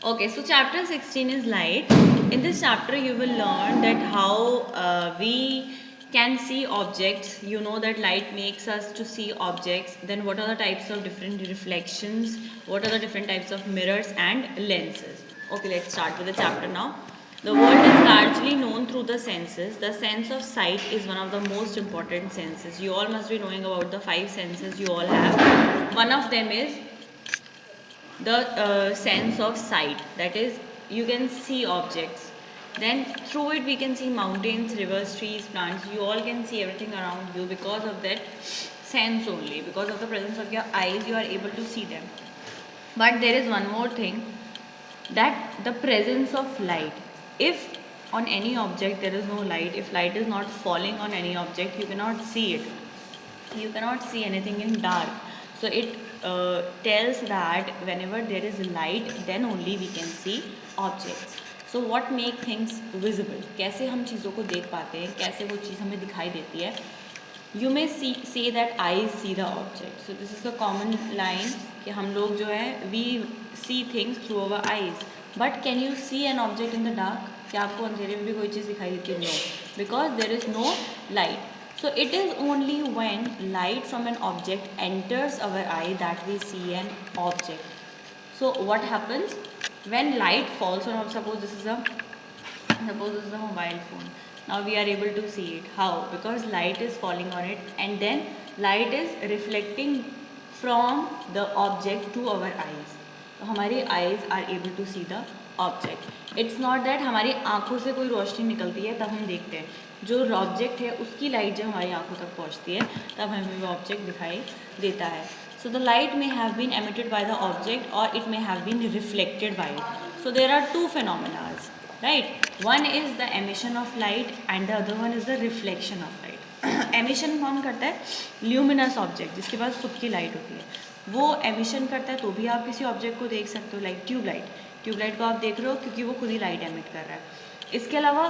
Okay, so chapter 16 is light. In this chapter, you will learn that how we can see objects. You know that light makes us to see objects. Then what are the types of different reflections? What are the different types of mirrors and lenses? Okay, let's start with the chapter now. The world is largely known through the senses. The sense of sight is one of the most important senses. You all must be knowing about the five senses you all have. One of them is the sense of sight, that is you can see objects, then through it we can see mountains, rivers, trees, plants. You all can see everything around you because of that sense only. Because of the presence of your eyes you are able to see them. But there is one more thing, that the presence of light, if on any object there is no light, if light is not falling on any object, you cannot see it, you cannot see anything in dark. So it tells that whenever there is light, then only we can see objects. So what make things visible, कैसे हम चीज़ों को देख पाते हैं, कैसे वो चीज़ हमें दिखाई देती है. You may say that eyes see the object. So this is the common line कि हम लोग जो है we see things through our eyes. But can you see an object in the dark? क्या आपको अंधेरे में भी कोई चीज़ दिखाई देती है? No, because there is no light. So it is only when light from an object enters our eye that we see an object. So what happens when light falls on, suppose this is a mobile phone. Now we are able to see it. How? Because light is falling on it and then light is reflecting from the object to our eyes. तो हमारी eyes are able to see the object. It's not that हमारी आँखों से कोई रोशनी निकलती है तब हम देखते हैं. जो ऑब्जेक्ट है उसकी लाइट जब हमारी आँखों तक पहुँचती है तब हमें वो ऑब्जेक्ट दिखाई देता है. So the light may have been emitted by the object or it may have been reflected by it. So there are two phenomena, right? One is the emission of light and the other one is the reflection of light. Emission कौन करता है? Luminous object जिसके पास खुद की light होती है वो emission करता है, तो भी आप किसी ऑब्जेक्ट को देख सकते हो. लाइक ट्यूबलाइट, ट्यूबलाइट को आप देख रहे हो क्योंकि वो खुद ही लाइट एमिट कर रहा है. इसके अलावा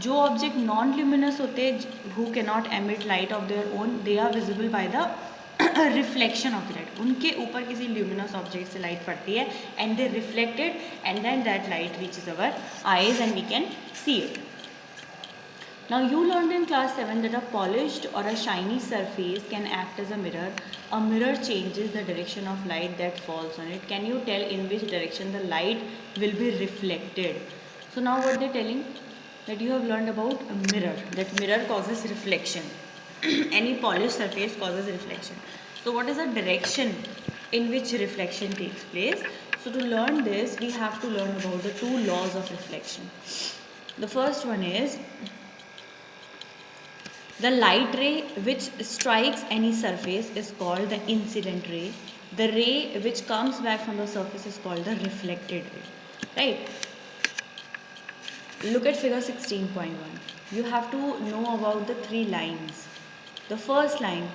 जो ऑब्जेक्ट नॉन ल्यूमिनस होते हैं who can not emit light of their own, they are visible by the reflection of light. उनके ऊपर किसी ल्यूमिनस ऑब्जेक्ट से लाइट पड़ती है and they reflected and then that light reaches our eyes and we can see it. Now you learned in class 7 that a polished or a shiny surface can act as a mirror. A mirror changes the direction of light that falls on it. Can you tell in which direction the light will be reflected? So now what they're telling, that you have learned about a mirror, that mirror causes reflection. Any polished surface causes reflection. So what is the direction in which reflection takes place? So to learn this we have to learn about the two laws of reflection. The first one is the light ray which strikes any surface is called the incident ray. The ray which comes back from the surface is called the reflected ray. Right? Look at figure 16.1. You have to know about the three lines. The first line,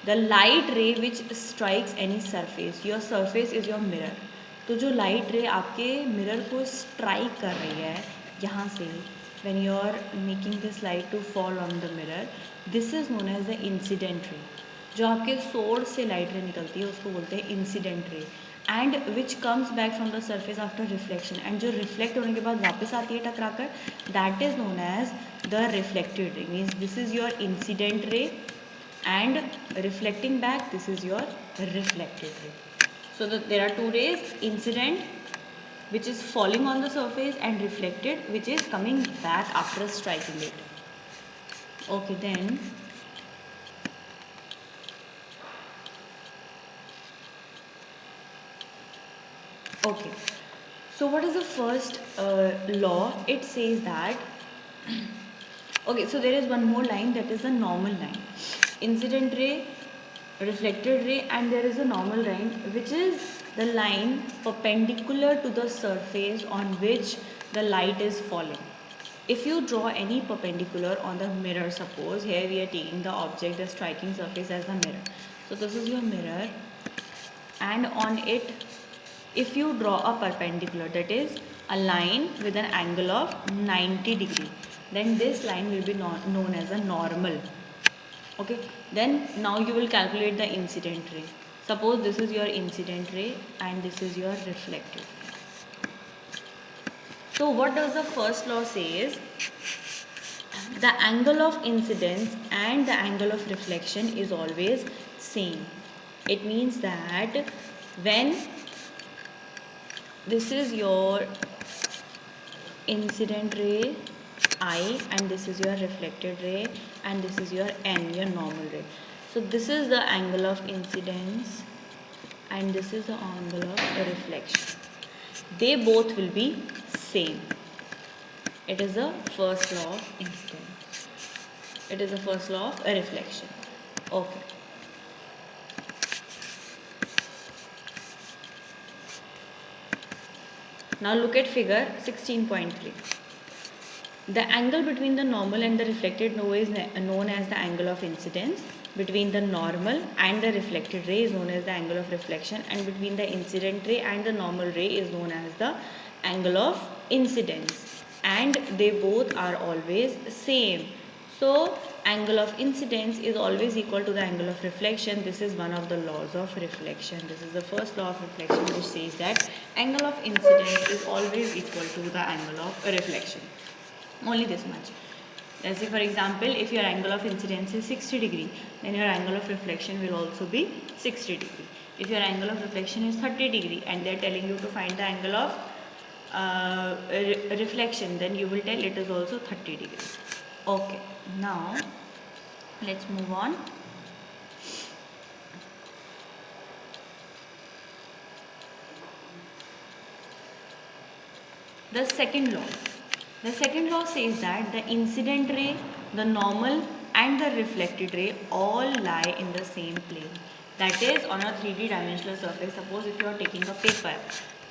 the light ray which strikes any surface. Your surface is your mirror. तो जो light रे आपके mirror को strike कर रही है यहाँ से, when you are making this light to fall on the mirror, this is known as the incident ray. जो आपके सोर्स से लाइट रे निकलती है उसको बोलते हैं incident ray, and which comes back from the surface after reflection, and जो रिफ्लेक्ट होने के बाद वापस आती है टकराकर, that is known as the reflected ray. Means this is your incident ray and reflecting back, this is your reflected ray. So there are two rays, incident which is falling on the surface and reflected which is coming back after striking it. Okay, then okay, so what is the first law? It says that okay, so there is one more line, that is the normal line. Incident ray, reflected ray, and there is a normal line which is the line perpendicular to the surface on which the light is falling. If you draw any perpendicular on the mirror, suppose here we are taking the object, the striking surface as the mirror. So this is your mirror and on it if you draw a perpendicular, that is a line with an angle of 90 degree, then this line will be known as a normal. Okay, then now you will calculate the incident ray. Suppose this is your incident ray and this is your reflected ray. So what does the first law says? The angle of incidence and the angle of reflection is always same. It means that when this is your incident ray I and this is your reflected ray and this is your N, your normal ray. So this is the angle of incidence and this is the angle of reflection. They both will be same. It is the first law of incidence. It is the first law of a reflection. Okay. Now look at figure 16.3. The angle between the normal and the reflected ray is known as the angle of incidence. Between the normal and the reflected ray is known as the angle of reflection, and between the incident ray and the normal ray is known as the angle of incidence, and they both are always same. So angle of incidence is always equal to the angle of reflection. This is one of the laws of reflection. This is the first law of reflection, which says that angle of incidence is always equal to the angle of reflection. Only this much. Let's say for example, if your angle of incidence is 60 degree, then your angle of reflection will also be 60 degree. If your angle of reflection is 30 degree and they are telling you to find the angle of reflection, then you will tell it is also 30 degrees. Okay, now let's move on. The second law. The second law says that the incident ray, the normal and the reflected ray all lie in the same plane. That is on a 3D dimensional surface. Suppose if you are taking a paper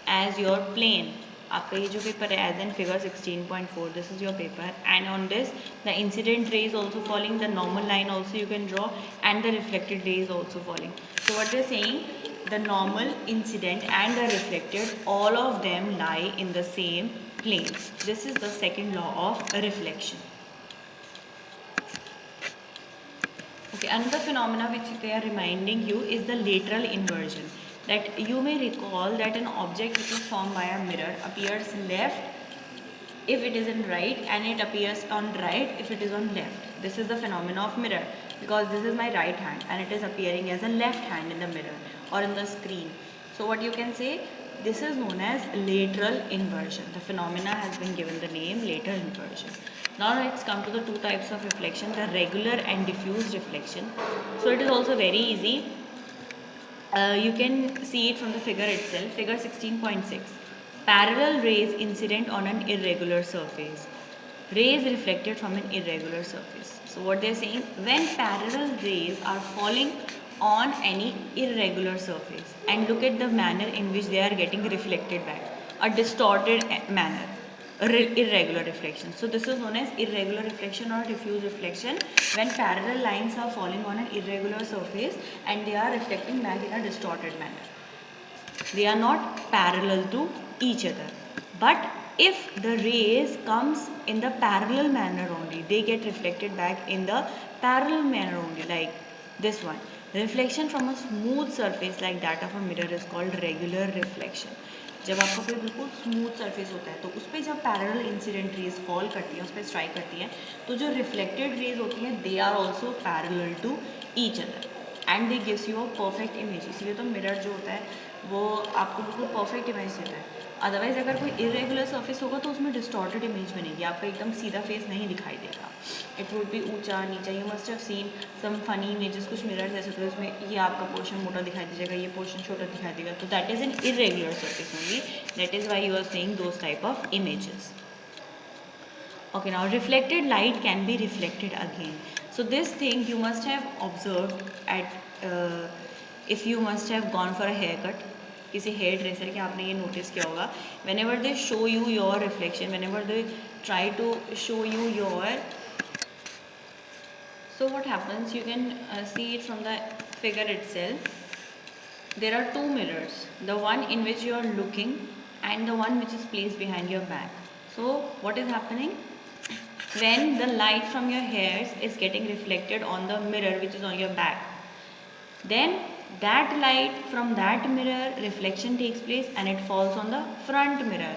as your plane, आपका ये जो paper है as in figure 16.4, this is your paper, and on this the incident ray is also falling, the normal line also you can draw, and the reflected ray is also falling. So what they are saying, the normal, incident and the reflected, all of them lie in the same plane. This is the second law of reflection. Okay, another phenomena which they are reminding you is the lateral inversion. That you may recall that an object which is formed by a mirror appears left if it is in right, and it appears on right if it is on left. This is the phenomena of mirror, because this is my right hand and it is appearing as a left hand in the mirror or in the screen. So what you can say, this is known as lateral inversion. The phenomena has been given the name lateral inversion. Now let's come to the two types of reflection, the regular and diffuse reflection. So it is also very easy. You can see it from the figure itself, figure 16.6. Parallel rays incident on an irregular surface. Rays reflected from an irregular surface. So what they are saying, when parallel rays are falling on any irregular surface, and look at the manner in which they are getting reflected back, a distorted manner, irregular reflection. So this is known as irregular reflection or diffuse reflection, when parallel lines are falling on an irregular surface and they are reflecting back in a distorted manner. They are not parallel to each other. But if the rays comes in the parallel manner only, they get reflected back in the parallel manner only, like this one. Reflection from a smooth surface like that of a mirror is called regular reflection. जब आपका कोई बिल्कुल smooth surface होता है तो उस पर जब पैरेलल इंसिडेंट रेज फॉल करती हैं, उस पर स्ट्राइक करती हैं, तो जो रिफ्लेक्टेड रेज होती हैं they are also parallel to each other and they gives you a perfect image. इसलिए तो मिरर जो होता है वो आपको बिल्कुल परफेक्ट इमेज देता है. अदरवाइज अगर कोई इरेगुलर सरफेस होगा तो उसमें डिस्टॉर्टेड इमेज बनेगी, आपका एकदम सीधा फेस नहीं दिखाई देगा. इट वुड बी ऊंचा नीचा. You must have seen some funny images, कुछ मिरर्स ऐसे होते हैं उसमें ये आपका पोर्शन मोटा दिखाई देगा, ये पोर्शन छोटा दिखाई देगा. तो that is an irregular surface only. That is why you are seeing those type of images. Okay, now reflected light can be reflected again. So this thing you must have observed at if you must have gone for a haircut. किसी hair dresser के आपने ये notice किया होगा. Whenever they show you your reflection, whenever they try to show you your, so what happens, you can see it from the figure itself. There are two mirrors, the one in which you are looking and the one which is placed behind your back. So what is happening? When the light from your hairs is getting reflected on the mirror which is on your back, then that light from that mirror reflection takes place and it falls on the front mirror.